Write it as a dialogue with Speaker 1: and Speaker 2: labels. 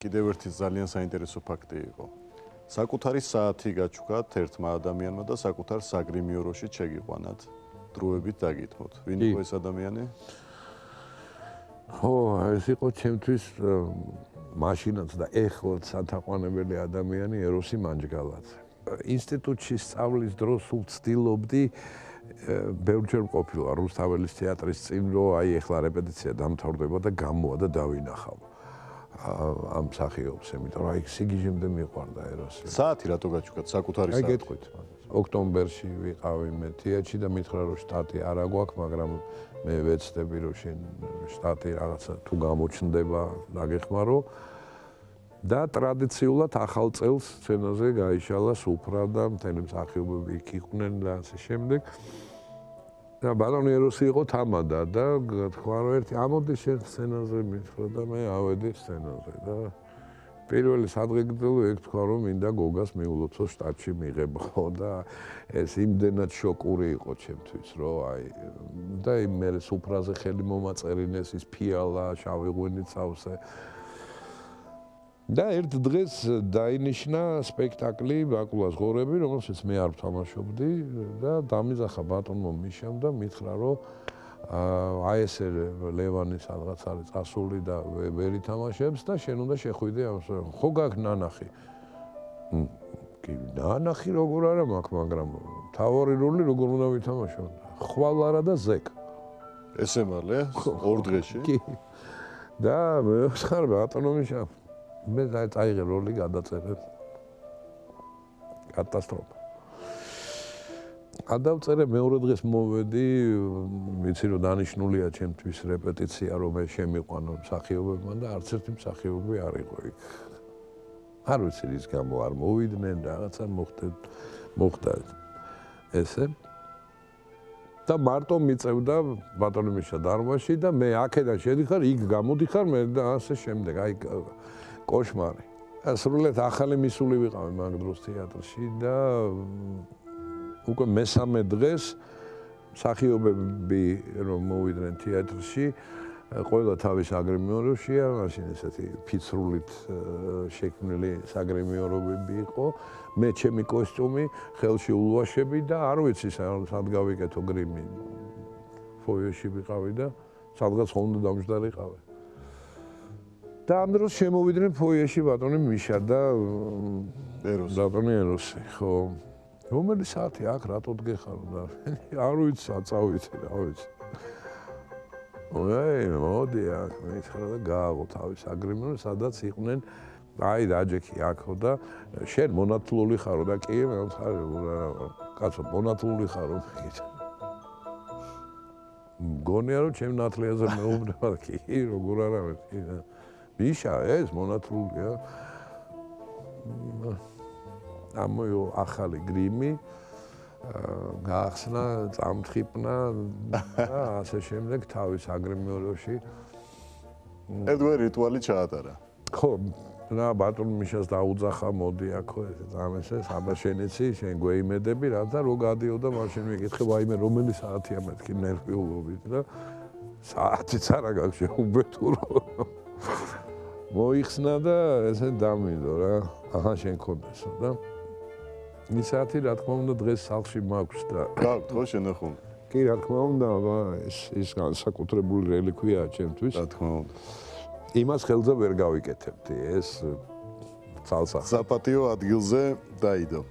Speaker 1: კიდევ ერთი ძალიან საინტერესო ფაქტი იყო. საკუთარი საათი გაჩუქათ ერთმა ადამიანმა და საკუთარ საგრიმიო როშიც შეგიყვანათ. დროებით დაგითმოთ. ვინ იყო ეს ადამიანი?
Speaker 2: ხო, ეს იყო ჩემთვის მაშინაც და ეხლაც სათაყვანებელი ადამიანი ეროსი მანჯგალაძე. ინსტიტუტში სწავლის დროს სულ ვცდილობდი ბევრჯერ ყოფილა რუსთაველის თეატრის წინ, რომ აი ეხლა რეპეტიცია დამთავრდება და გამოვა და დავინახავ ამ მსახიობს, იმიტომ რომ აი სიგიჟემდე მიყვარდა ეროსი.
Speaker 1: საათი რატო გაჩუქათ საკუთარი საათი?
Speaker 2: აი გეტყვით. ოქტომბერში ვიყავი მე თეატრში და მითხრა რომ შტატი არ აგვაქვს, მაგრამ მე ვეცდები რომ შენ შტატი რაღაცა თუ გამოჩნდება დაგეხმარო. და ტრადიციულად ახალ წელს სცენაზე გაიშალა სუფრა და მთელი მსახიობები იქ იყვნენ და ასე შემდეგ. და ბატონი ეროსი იყო თამადა და თქვა რომ ერთი ამოდი შენ სცენაზე მითხრა და მე ავედი სცენაზე და პირველი სადღეგრძელო ეგ თქვა რომ მინდა გოგას მიულოცო შტატში მიღებო და ეს იმდენად შოკური იყო ჩემთვის რომ აი და მე სუფრაზე ხელი მომაწერინეს ის ფიალა შავი ღვინით სავსე და ერთ დღეს დაინიშნა სპექტაკლი ბაკულას ღორები, რომელშიც მე არ ვთამაშობდი და დამიზახა ბატონმა მიშამ და მითხრა რომ აი ესე ლევანი სადღაც არის წასული და ვერ ითამაშებს და შენ უნდა შეხვიდე ამას. ხო გაქვს ნანახი? კი, ნანახი როგორ არა მაქვს, მაგრამ თავარი როლი როგორ უნდა ვითამაშო? ხვალ არა და ზეკ.
Speaker 1: ესე მალე? ორ დღეში?
Speaker 2: კი. და მე ვხარ ბატონო მიშა მე წაიღე როლი გადაწერე. კატასტროფა. გადავწერე მეორე დღეს მოვედი, ვიცი რომ დანიშნულია ჩემთვის რეპეტიცია, რომ მე შემიყვანო მსახიობებმა და არც ერთი მსახიობი არ იყო იქ. არ ვიცი რის გამო არ მოვიდნენ, რაღაცა მოხდა ესე. და მარტო მიწევდა ბატონი მიშა დარბაზში და მე აქედან შედიხარ, იქ გამოდიხარ მე და ასე შემდეგ. აი კოშმარი. სრულიად ახალი მისული ვიყავი მაგ დროს თეატრში და უკვე მესამე დღეს მსახიობები რომ მოვიდნენ თეატრში, ყველა თავის აგრიმიორებშია, მაშინ ესეთი ფიცრულით შექმნილი საგრიმიორობები იყო. მე ჩემი კოსტიუმი, ხელში ულვაშები და არ ვიცი სად გავიკეთო გრიმი. ფოიეში ვიყავი და სადღაც ხომ უნდა დამჯდარიყავი. და ამ დროს შემოვიდნენ ფოიეში ბატონი მიშა და ბატონი ეროსი, ხო. რომელი საათი აქ რატო დგეხარო და არ ვიცი საწავიცი რა ვიცი. ой, მოდი აქ მითხრა და გააღო თავის აგრიმიორ, სადაც იყვნენ აი დაჯექი აქო და შენ მონათლული ხარო და კი მე ვთქარი კაცო მონათლული ხარო მიგით. მგონია რომ ჩემ ნათლიაზე მეუბნება კი როგორ არა მეთქი და მიშა ეს მონათლულია. ამოიღო ახალი გრიმი, გაახსნა, წამთხიპნა და ასე შემდეგ თავის აგრიმიორებში.
Speaker 1: ერთგვარი რიტუალი ჩაატარა.
Speaker 2: ხო, რა ბატონ მიშას დაუძახა, მოდი აქო ამესე, აბა შენიცი, შენ გვეიმედები რა და რო გადიოდა მაშინ მეკითხე, ვაიმე რომელი საათია მეთქი ნერვიულობით და საათიც არა გაქვს შეუბეთურო. მოიხსნა და ესე დამიდო რა. აჰა შენ ქონდესო და ისეთი რა თქმა უნდა დღეს სახლში მაქვს და
Speaker 1: გაქვთ ხო შენახული?
Speaker 2: კი რა თქმა უნდა, ეს განსაკუთრებული რელიკვიაა ჩემთვის.
Speaker 1: რა თქმა უნდა.
Speaker 2: იმას ხელზე ვერ გავიკეთებდი, ეს ცალსახად.
Speaker 1: საპატიო ადგილზე დაიდო.